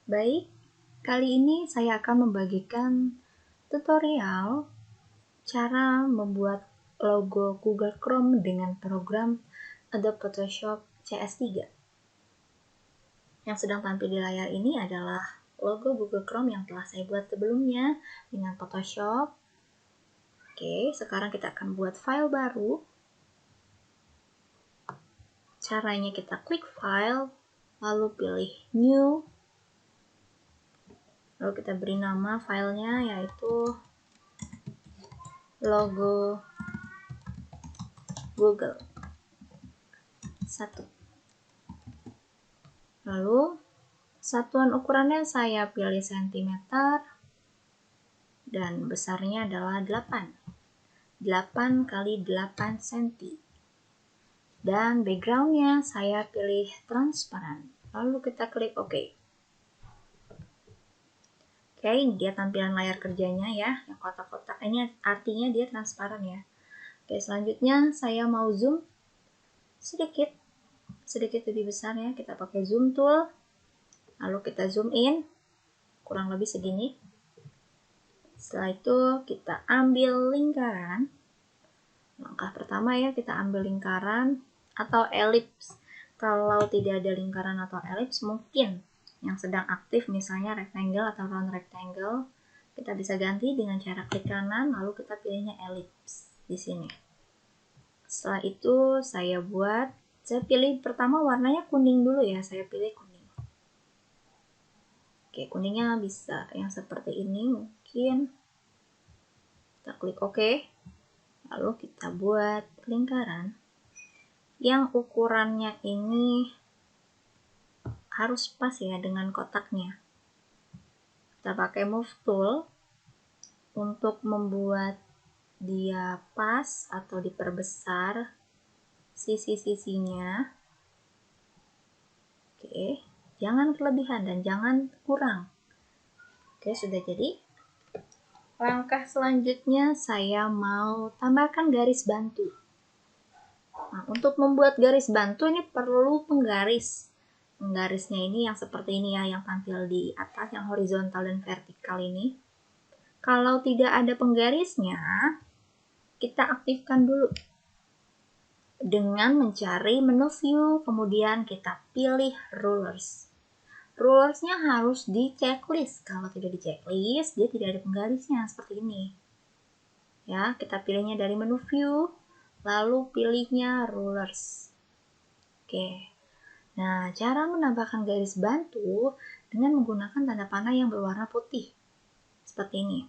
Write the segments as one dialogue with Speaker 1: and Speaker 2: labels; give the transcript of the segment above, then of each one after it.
Speaker 1: Baik, kali ini saya akan membagikan tutorial cara membuat logo Google Chrome dengan program Adobe Photoshop CS3. Yang sedang tampil di layar ini adalah logo Google Chrome yang telah saya buat sebelumnya dengan Photoshop. Oke, sekarang kita akan buat file baru. Caranya kita klik file, lalu pilih new. Lalu kita beri nama filenya yaitu logo Google 1. Lalu satuan ukurannya saya pilih cm dan besarnya adalah 8 kali 8 cm. Dan backgroundnya saya pilih transparan. Lalu kita klik OK. Oke, ini dia tampilan layar kerjanya ya, yang kotak-kotak. Ini artinya dia transparan ya. Oke, selanjutnya saya mau zoom sedikit lebih besar ya. Kita pakai zoom tool. Lalu kita zoom in kurang lebih segini. Setelah itu kita ambil lingkaran. Langkah pertama ya, kita ambil lingkaran atau elips. Kalau tidak ada lingkaran atau elips, mungkin yang sedang aktif misalnya rectangle atau round rectangle, kita bisa ganti dengan cara klik kanan lalu kita pilihnya elips di sini. Setelah itu saya pilih pertama warnanya kuning dulu ya, saya pilih kuning. Oke, kuningnya bisa yang seperti ini mungkin. Kita klik OK. Lalu kita buat lingkaran yang ukurannya ini harus pas ya dengan kotaknya. Kita pakai move tool untuk membuat dia pas atau diperbesar sisi-sisinya. Oke, jangan kelebihan dan jangan kurang. Oke, sudah jadi. Langkah selanjutnya saya mau tambahkan garis bantu. Nah, untuk membuat garis bantu ini perlu penggaris. Penggarisnya ini yang seperti ini ya, yang tampil di atas, yang horizontal dan vertikal ini. Kalau tidak ada penggarisnya, kita aktifkan dulu dengan mencari menu view, kemudian kita pilih rulers. Rulersnya harus di checklist. Kalau tidak di checklist, dia tidak ada penggarisnya seperti ini. Ya, kita pilihnya dari menu view, lalu pilihnya rulers. Oke. Nah, cara menambahkan garis bantu dengan menggunakan tanda panah yang berwarna putih. Seperti ini.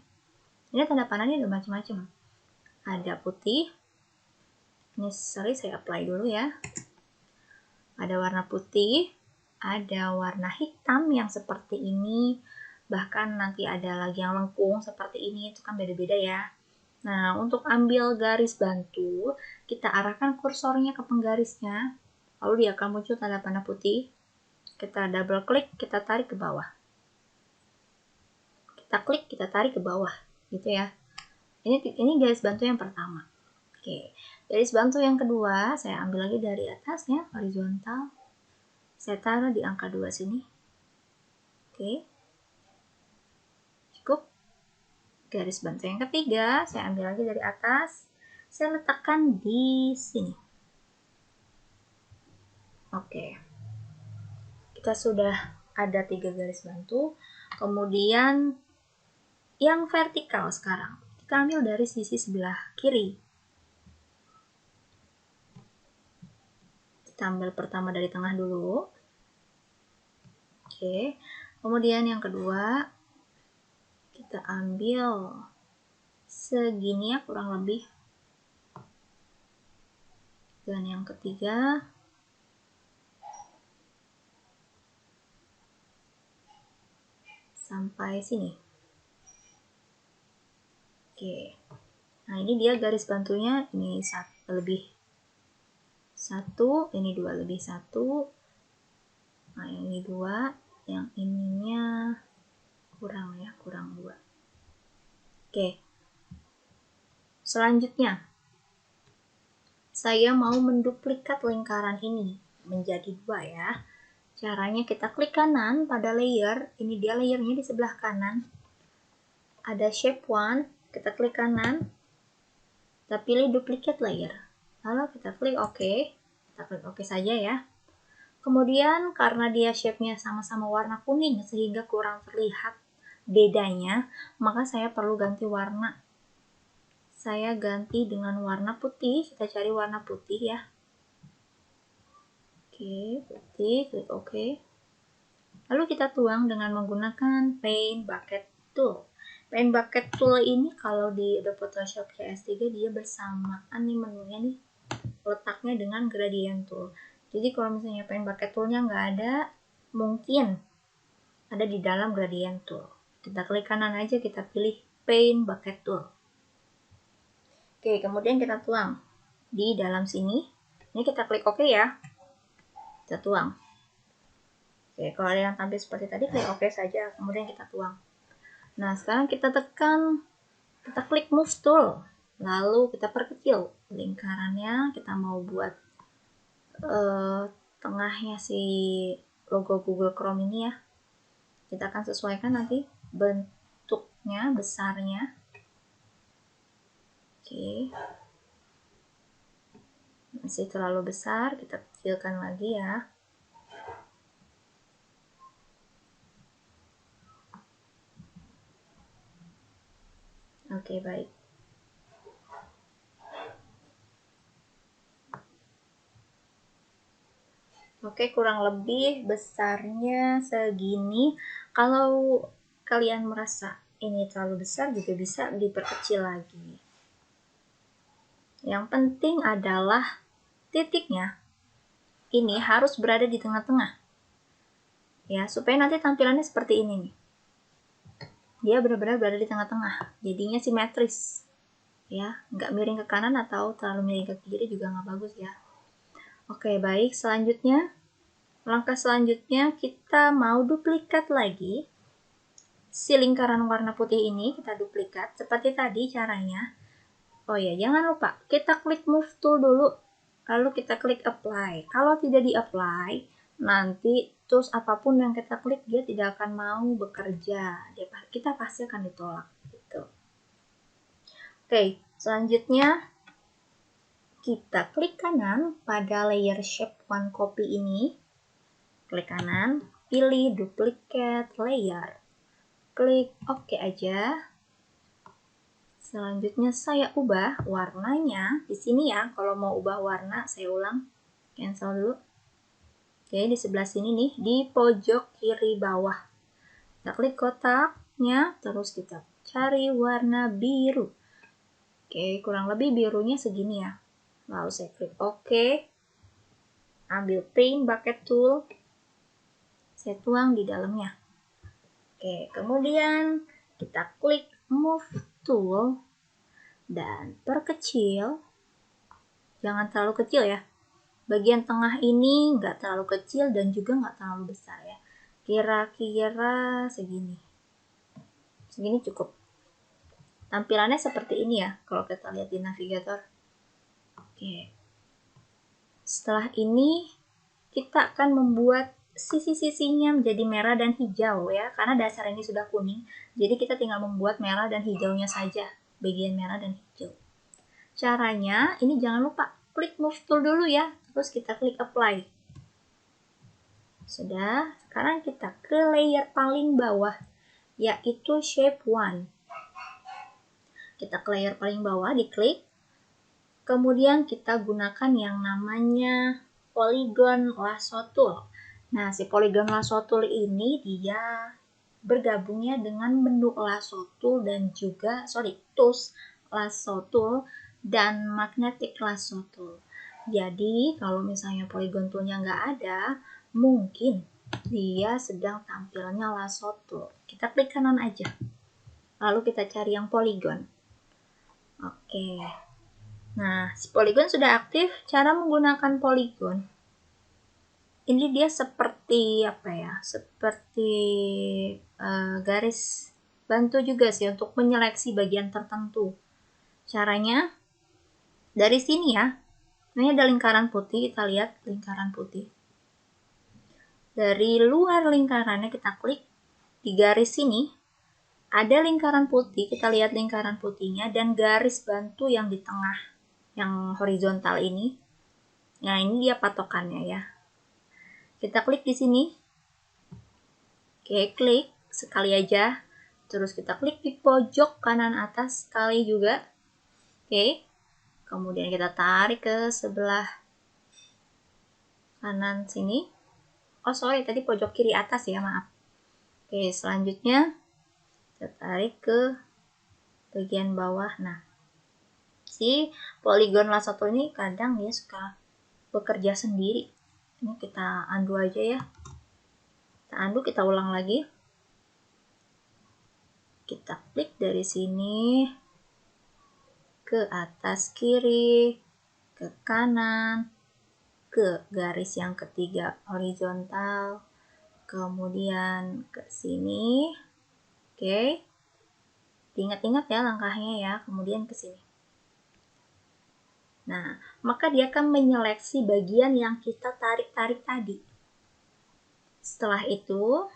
Speaker 1: Ini tanda panahnya ada macam-macam. Ada putih. Ini saya apply dulu ya. Ada warna putih, ada warna hitam yang seperti ini. Bahkan nanti ada lagi yang lengkung seperti ini, itu kan beda-beda ya. Nah, untuk ambil garis bantu, kita arahkan kursornya ke penggarisnya, lalu dia akan muncul tanda panah putih. Kita double klik, kita tarik ke bawah. Kita klik, kita tarik ke bawah, gitu ya. Ini garis bantu yang pertama. Oke, garis bantu yang kedua, saya ambil lagi dari atasnya, horizontal. Saya taruh di angka 2 sini. Oke. Cukup. Garis bantu yang ketiga, saya ambil lagi dari atas, saya letakkan di sini. Oke. Kita sudah ada 3 garis bantu. Kemudian yang vertikal sekarang, kita ambil dari sisi sebelah kiri. Kita ambil pertama dari tengah dulu. Oke. Kemudian yang kedua, kita ambil segini ya kurang lebih. Dan yang ketiga, sampai sini. Oke. Nah, ini dia garis bantunya, ini lebih 1, ini 2 lebih 1. Nah, yang ini 2, yang ininya kurang ya, kurang 2. Oke. Selanjutnya, saya mau menduplikat lingkaran ini menjadi 2 ya. Caranya kita klik kanan pada layer, ini dia layernya di sebelah kanan. Ada shape 1, kita klik kanan, kita pilih duplicate layer. Lalu kita klik OK, kita klik OK saja ya. Kemudian karena dia shape-nya sama-sama warna kuning sehingga kurang terlihat bedanya, maka saya perlu ganti warna. Saya ganti dengan warna putih, kita cari warna putih ya. Oke, putih, klik OK. Lalu kita tuang dengan menggunakan Paint Bucket Tool. Paint Bucket Tool ini kalau di Adobe Photoshop CS3 dia bersamaan nih menunya nih, letaknya dengan Gradient Tool. Jadi kalau misalnya Paint Bucket Toolnya nggak ada, mungkin ada di dalam Gradient Tool. Kita klik kanan aja, kita pilih Paint Bucket Tool. Oke, kemudian kita tuang di dalam sini. Ini kita klik OK ya. Kita tuang. Oke, kalau ada yang tampil seperti tadi, klik OK saja, kemudian kita tuang. Nah, sekarang kita tekan, kita klik Move Tool, lalu kita perkecil lingkarannya. Kita mau buat tengahnya si logo Google Chrome ini ya. Kita akan sesuaikan nanti bentuknya, besarnya. Oke. Masih terlalu besar, kita kecilkan lagi ya. Oke, baik. Oke, kurang lebih besarnya segini. Kalau kalian merasa ini terlalu besar, juga bisa diperkecil lagi. Yang penting adalah titiknya ini harus berada di tengah-tengah. Ya, supaya nanti tampilannya seperti ini nih. Dia benar-benar berada di tengah-tengah. Jadinya simetris. Ya, nggak miring ke kanan atau terlalu miring ke kiri juga nggak bagus ya. Oke, baik. Selanjutnya, langkah selanjutnya kita mau duplikat lagi si lingkaran warna putih ini. Kita duplikat seperti tadi caranya. Oh ya, jangan lupa kita klik Move Tool dulu, lalu kita klik Apply. Kalau tidak di-apply, nanti tools apapun yang kita klik dia tidak akan mau bekerja. Kita pasti akan ditolak. Gitu. Oke, selanjutnya kita klik kanan pada layer Shape 1 Copy ini. Klik kanan, pilih Duplicate Layer. Klik OK aja. Selanjutnya saya ubah warnanya di sini ya. Kalau mau ubah warna, saya ulang. Cancel dulu. Oke, di sebelah sini nih, di pojok kiri bawah. Kita klik kotaknya, terus kita cari warna biru. Oke, kurang lebih birunya segini ya. Lalu saya klik OK. Ambil Paint Bucket Tool. Saya tuang di dalamnya. Oke, kemudian kita klik Move Tool dan perkecil. Jangan terlalu kecil ya. Bagian tengah ini nggak terlalu kecil dan juga nggak terlalu besar ya. Kira-kira segini. Segini cukup. Tampilannya seperti ini ya kalau kita lihat di navigator. Oke. Setelah ini kita akan membuat sisi-sisinya menjadi merah dan hijau ya. Karena dasar ini sudah kuning. Jadi kita tinggal membuat merah dan hijaunya saja. Bagian merah dan hijau. Caranya ini jangan lupa klik Move Tool dulu ya. Terus kita klik Apply. Sudah, sekarang kita ke layer paling bawah, yaitu Shape 1. Kita ke layer paling bawah, diklik. Kemudian kita gunakan yang namanya Polygon Lasso Tool. Nah, si Polygon Lasso Tool ini dia bergabungnya dengan menu Lasso Tool dan juga, Tools Lasso Tool dan Magnetic Lasso Tool. Jadi, kalau misalnya Polygon Tool-nya nggak ada, mungkin dia sedang tampilnya Lasso Tool. Kita klik kanan aja. Lalu kita cari yang Polygon. Oke. Nah, si Polygon sudah aktif. Cara menggunakan Polygon. Ini dia seperti apa ya? Seperti garis bantu juga sih untuk menyeleksi bagian tertentu. Caranya dari sini ya. Ini ada lingkaran putih, kita lihat lingkaran putih. Dari luar lingkarannya kita klik di garis sini. Ada lingkaran putih, kita lihat lingkaran putihnya dan garis bantu yang di tengah, yang horizontal ini. Nah, ini dia patokannya ya. Kita klik di sini. Oke, klik sekali aja. Terus kita klik di pojok kanan atas sekali juga. Oke. Kemudian kita tarik ke sebelah kanan sini. Oh, sorry, tadi pojok kiri atas ya, maaf. Oke, selanjutnya kita tarik ke bagian bawah. Nah, si poligon lasso tool ini kadang dia suka bekerja sendiri. Ini kita undo aja ya. Kita undo, kita ulang lagi. Kita klik dari sini ke atas kiri, ke kanan, ke garis yang ketiga horizontal, kemudian ke sini. Oke. Diingat-ingat ya langkahnya ya, kemudian ke sini. Nah, maka dia akan menyeleksi bagian yang kita tarik-tarik tadi. Setelah itu,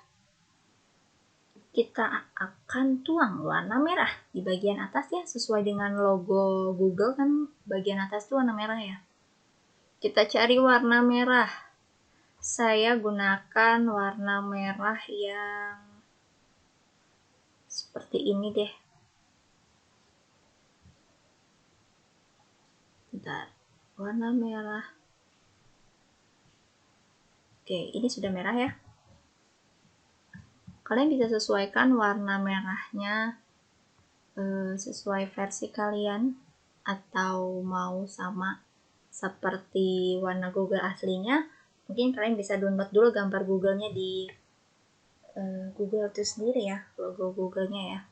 Speaker 1: kita akan tuang warna merah di bagian atas ya, sesuai dengan logo Google kan bagian atas itu warna merah ya. Kita cari warna merah. Saya gunakan warna merah yang seperti ini deh. Bentar, warna merah. Oke, ini sudah merah ya. Kalian bisa sesuaikan warna merahnya sesuai versi kalian, atau mau sama seperti warna Google aslinya. Mungkin kalian bisa download dulu gambar Google-nya di Google itu sendiri ya, logo Google-nya ya.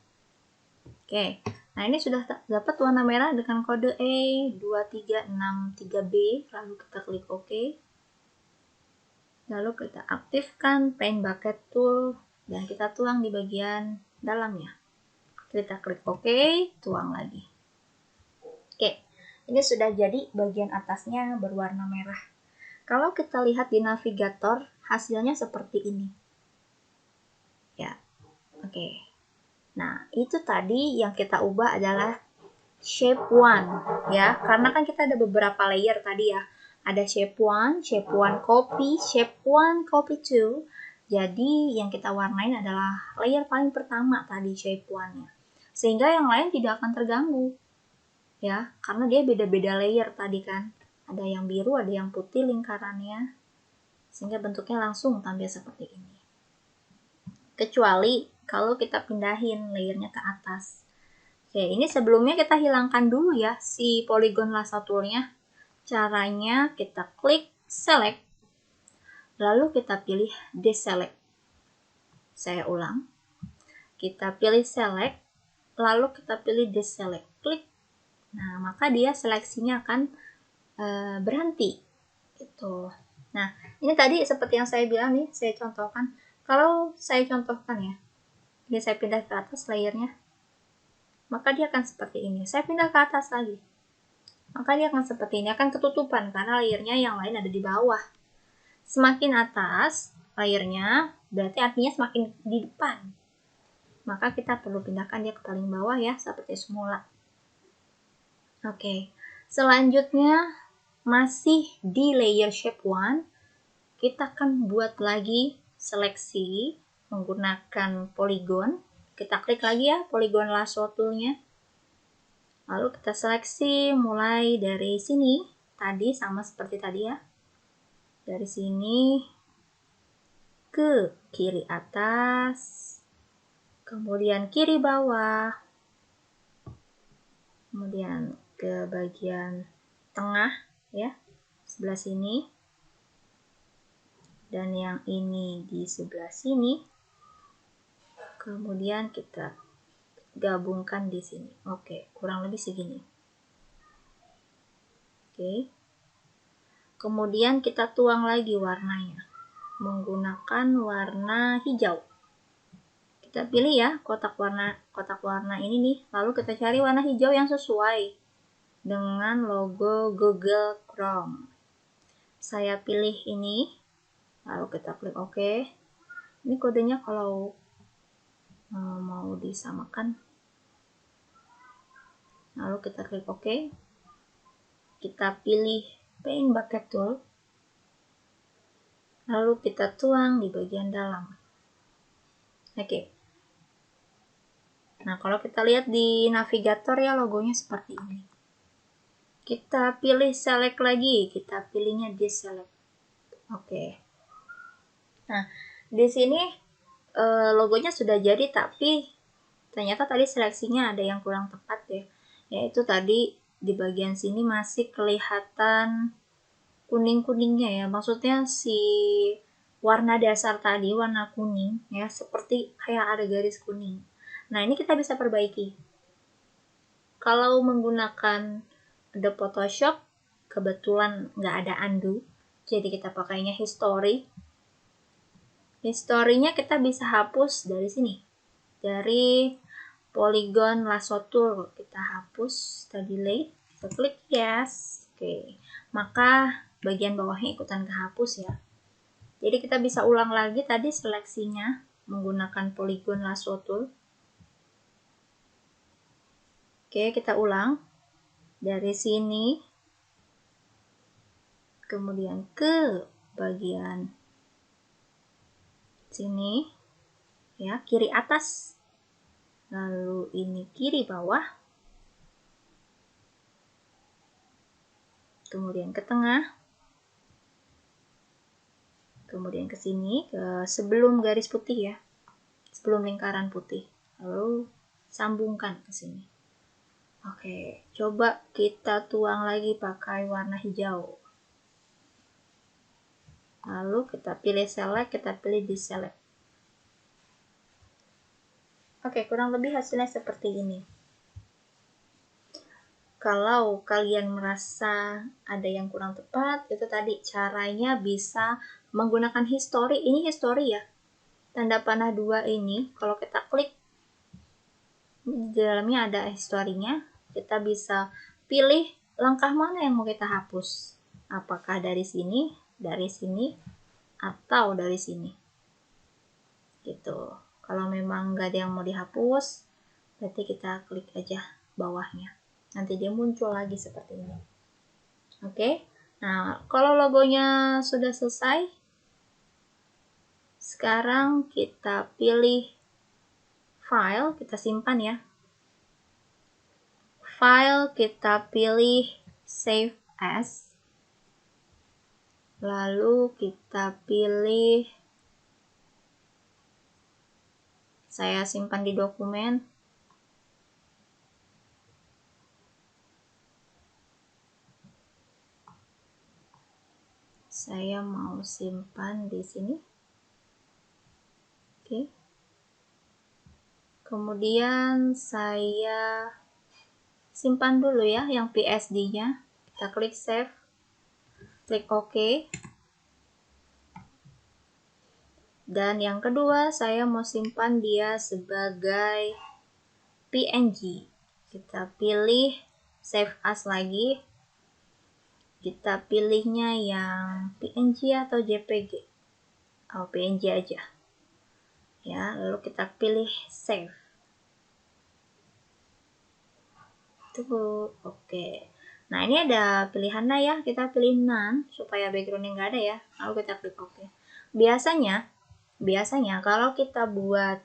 Speaker 1: Oke, nah ini sudah dapat warna merah dengan kode E2363B, lalu kita klik OK. Lalu kita aktifkan Paint Bucket Tool dan kita tuang di bagian dalamnya. Kita klik OK, tuang lagi. Oke, ini sudah jadi bagian atasnya berwarna merah. Kalau kita lihat di navigator, hasilnya seperti ini. Ya, oke. Nah, itu tadi yang kita ubah adalah shape 1 ya, karena kan kita ada beberapa layer tadi ya. Ada shape 1 copy, shape 1 copy 2. Jadi yang kita warnain adalah layer paling pertama tadi, shape 1-nya. Sehingga yang lain tidak akan terganggu. Ya, karena dia beda-beda layer tadi kan. Ada yang biru, ada yang putih lingkarannya. Sehingga bentuknya langsung tampil seperti ini. Kecuali kalau kita pindahin layernya ke atas. Oke, ini sebelumnya kita hilangkan dulu ya si polygon lasso tool-nya. Caranya kita klik select, lalu kita pilih deselect. Saya ulang. Kita pilih select, lalu kita pilih deselect. Klik. Nah, maka dia seleksinya akan berhenti. Gitu. Nah, ini tadi seperti yang saya bilang nih, saya contohkan. Kalau saya contohkan ya, ini saya pindah ke atas layernya, maka dia akan seperti ini. Saya pindah ke atas lagi, maka dia akan seperti ini, akan ketutupan karena layernya yang lain ada di bawah. Semakin atas layernya, berarti artinya semakin di depan. Maka kita perlu pindahkan dia ke paling bawah ya, seperti semula. Oke, selanjutnya masih di layer shape 1, kita akan buat lagi seleksi menggunakan polygon. Kita klik lagi ya polygon lasso tool-nya. Lalu kita seleksi mulai dari sini, tadi sama seperti tadi ya. Dari sini ke kiri atas, kemudian kiri bawah, kemudian ke bagian tengah ya, sebelah sini. Dan yang ini di sebelah sini. Kemudian kita gabungkan di sini. Oke, kurang lebih segini. Oke. Kemudian kita tuang lagi warnanya menggunakan warna hijau. Kita pilih ya kotak warna ini nih. Lalu kita cari warna hijau yang sesuai dengan logo Google Chrome. Saya pilih ini. Lalu kita klik OK. Ini kodenya kalau mau disamakan. Lalu kita klik OK. Kita pilih Paint Bucket Tool. Lalu kita tuang di bagian dalam. Oke. Nah, kalau kita lihat di navigator ya, logonya seperti ini. Kita pilih select lagi, kita pilihnya deselect. Oke. Nah, di sini logonya sudah jadi, tapi ternyata tadi seleksinya ada yang kurang tepat ya. Yaitu tadi di bagian sini masih kelihatan kuning-kuningnya ya. Maksudnya si warna dasar tadi warna kuning ya, seperti kayak ada garis kuning. Nah, ini kita bisa perbaiki. Kalau menggunakan Adobe Photoshop, kebetulan nggak ada undo, jadi kita pakainya history. Historinya kita bisa hapus dari sini, dari polygon lasso tool. Kita hapus, kita delete, kita klik yes. Oke, maka bagian bawahnya ikutan kehapus ya. Jadi kita bisa ulang lagi tadi seleksinya menggunakan polygon lasso tool. Oke, kita ulang dari sini, kemudian ke bagian sini ya, kiri atas, lalu ini kiri bawah, kemudian ke tengah, kemudian ke sini, ke sebelum garis putih ya, sebelum lingkaran putih, lalu sambungkan ke sini. Oke, coba kita tuang lagi pakai warna hijau. Lalu kita pilih select, kita pilih deselect. Oke, kurang lebih hasilnya seperti ini. Kalau kalian merasa ada yang kurang tepat, itu tadi caranya bisa menggunakan history. Ini history ya. Tanda panah 2 ini, kalau kita klik, di dalamnya ada historinya. Kita bisa pilih langkah mana yang mau kita hapus. Apakah dari sini, atau dari sini. Gitu. Kalau memang nggak ada yang mau dihapus, berarti kita klik aja bawahnya. Nanti dia muncul lagi seperti ini. Oke. Nah, kalau logonya sudah selesai, sekarang kita pilih file, kita simpan ya. File, kita pilih save as. Lalu kita pilih, saya simpan di dokumen. Saya mau simpan di sini. Oke. Kemudian saya simpan dulu ya yang PSD-nya. Kita klik save. Klik OK. Dan yang kedua, saya mau simpan dia sebagai PNG. Kita pilih save as lagi. Kita pilihnya yang PNG atau JPG. Oh, PNG aja. Ya, lalu kita pilih save. Tunggu. Oke. Nah, ini ada pilihannya ya. Kita pilih none supaya backgroundnya nggak ada ya. Lalu kita klik OK. Biasanya kalau kita buat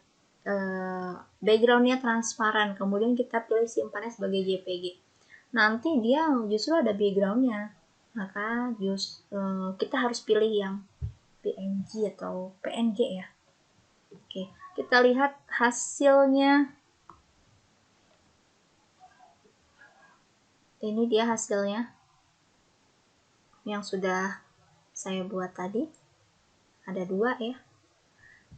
Speaker 1: backgroundnya transparan, kemudian kita pilih simpannya sebagai JPG, nanti dia justru ada backgroundnya. Maka kita harus pilih yang PNG atau PNG ya. Oke, kita lihat hasilnya. Ini dia hasilnya yang sudah saya buat tadi. Ada 2 ya.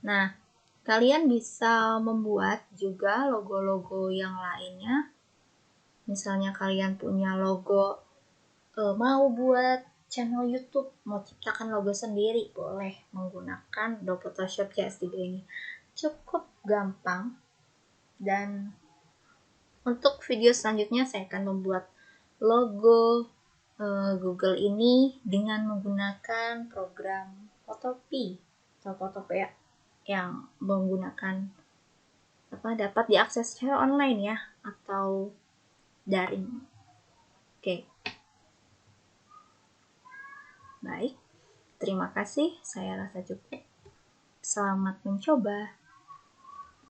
Speaker 1: Nah, kalian bisa membuat juga logo-logo yang lainnya. Misalnya kalian punya logo, mau buat channel YouTube, mau ciptakan logo sendiri, boleh menggunakan Adobe Photoshop CS3 ini. Cukup gampang. Dan untuk video selanjutnya saya akan membuat logo Google ini dengan menggunakan program Photopea atau Photopea yang menggunakan dapat diakses secara online ya atau daring. Oke. Baik. Terima kasih, saya rasa cukup. Selamat mencoba.